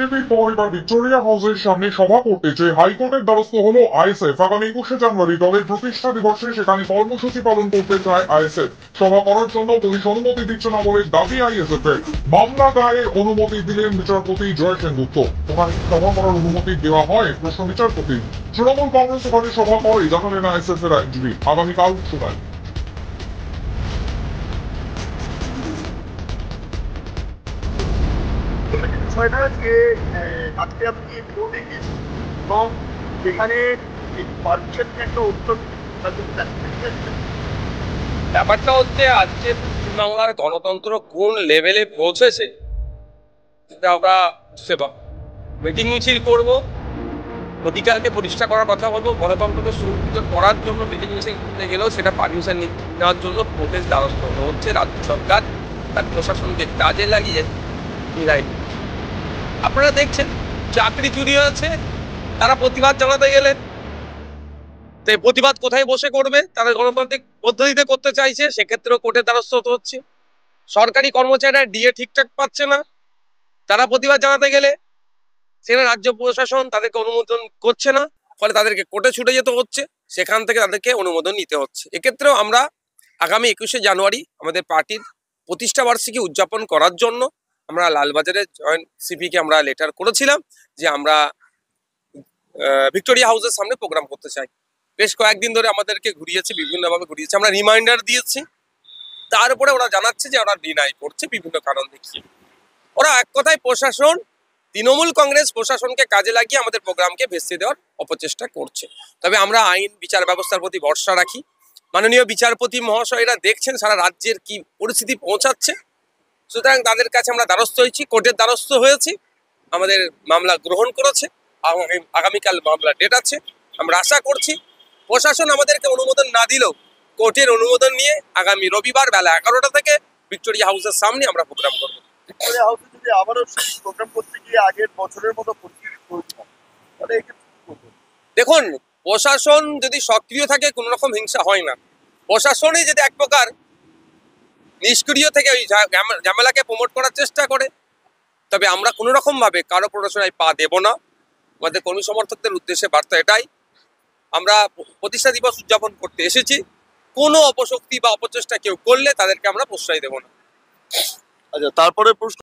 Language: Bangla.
এবার ভিক্টোরিয়া হাউসের সামনে সভা করতে চেয়ে হাইকোর্টের দ্বারস্থ হলো আইএসএফ। আগামী 21শে জানুয়ারি দলের প্রতিষ্ঠা দিবসে সেখানে কর্মসূচি পালন করতে চায় আইএসএফ। সভা করার জন্য পুলিশ অনুমতি দিচ্ছে না বলে দাবি আইএসএফ এর। মামলা দায়ের অনুমতি দিলেন বিচারপতি জয় সেনগুপ্ত। ওখানে সভা করার অনুমতি দেওয়া হয় প্রশ্ন বিচারপতি। তৃণমূল কংগ্রেস ওখানে সভা করে জানালেন আইএসএফ এর আইনজীবী। আগামীকাল শুনানি। বিষয়টা যে আজকে আপনি কোর্টে গিয়েছেন এবং যেখানে পাচ্ছেন একটা উত্তর ব্যাপারটা হচ্ছে আজকে পশ্চিমবাংলার গণতন্ত্র কোন লেভেলে পৌঁছেছে সেটা আমরা বুঝতে পারবো। মিটিং মিছিল করবো, অধিকারকে প্রতিষ্ঠা করার কথা বলবো, গণতন্ত্রকে সুরক্ষিত করার জন্য মিটিং মিছিল করতে গেলেও সেটা পারমিশন নেওয়ার জন্য প্রোটেস্ট দ্বারস্থ হচ্ছে রাজ্য সরকার তার প্রশাসনকে কাজে লাগিয়ে। আপনারা দেখছেন চাকরি চুরি হয়েছে, তারা প্রতিবাদ জানাতে গেলেন। তাই প্রতিবাদ কোথায় বসে করবে? তারা গণতান্ত্রিক পদ্ধতিতে করতে চাইছে, সেক্ষেত্রেও কোর্টের দ্বারস্থ হতে হচ্ছে। সরকারি কর্মচারীরা ডিএ ঠিকঠাক পাচ্ছে না, তারা প্রতিবাদ জানাতে গেলে সেখানে রাজ্য প্রশাসন তাদেরকে অনুমোদন করছে না, ফলে তাদেরকে কোর্টে ছুটে যেতে হচ্ছে, সেখান থেকে তাদেরকে অনুমোদন নিতে হচ্ছে। এক্ষেত্রেও আমরা আগামী 21শে জানুয়ারি আমাদের পার্টির প্রতিষ্ঠা বার্ষিকী উদযাপন করার জন্য আমরা লালবাজারের জয়েন্ট সিপিকে আমরা লেটার করেছিলাম যে আমরা ভিক্টোরিয়া হাউসের সামনে প্রোগ্রাম করতে চাই। বেশ কয়েকদিন ধরে আমাদেরকে ঘুরিয়েছে, বিভিন্নভাবে ঘুরিয়েছে, আমরা রিমাইন্ডার দিয়েছি। তারপরে ওরা জানাচ্ছে যে ওরা ডিনাই করছে বিভিন্ন কারণ দেখিয়ে। ওরা এক কথায় প্রশাসন, তৃণমূল কংগ্রেস প্রশাসনকে কাজে লাগিয়ে আমাদের প্রোগ্রামকে ভেস্তে দেওয়ার অপচেষ্টা করছে। তবে আমরা আইন বিচার ব্যবস্থার প্রতি ভরসা রাখি। মাননীয় বিচারপতি মহাশয়রা দেখছেন সারা রাজ্যের কি পরিস্থিতি পৌঁছাচ্ছে, সুতরাং তাদের কাছে আমরা দ্বারস্থ হয়েছি, কোর্টের দ্বারস্থ হয়েছি। আমাদের মামলা গ্রহণ করেছে, আগামীকাল মামলা ডেট আছে। আমরা আশা করছি প্রশাসন আমাদেরকে অনুমোদন না দিলেও কোর্টের অনুমোদন নিয়ে আগামী রবিবার বেলা 11টা থেকে ভিক্টোরিয়া হাউসের সামনে আমরা প্রোগ্রাম করবো। ভিক্টোরিয়া হাউসে যদি আবারও প্রোগ্রাম করতে গিয়ে আগের বছরের মতো পরিস্থিতি তৈরি হয় তাহলে দেখুন, প্রশাসন যদি সক্রিয় থাকে কোনো রকম হিংসা হয় না। প্রশাসনই যদি এক প্রকার নিষ্ক্রিয় থেকে ওই ঝামেলাকে প্রমোট করার চেষ্টা করে, তবে আমরা কোনো রকম ভাবে কারো প্ররোচনায় পা দেব না। আমাদের কর্মী সমর্থকদের উদ্দেশ্যে বার্তা এটাই, আমরা প্রতিষ্ঠা দিবস উদযাপন করতে এসেছি। কোনো অপশক্তি বা অপচেষ্টা কেউ করলে তাদেরকে আমরা প্রশ্রয় দেব না। আচ্ছা, তারপরে প্রশ্ন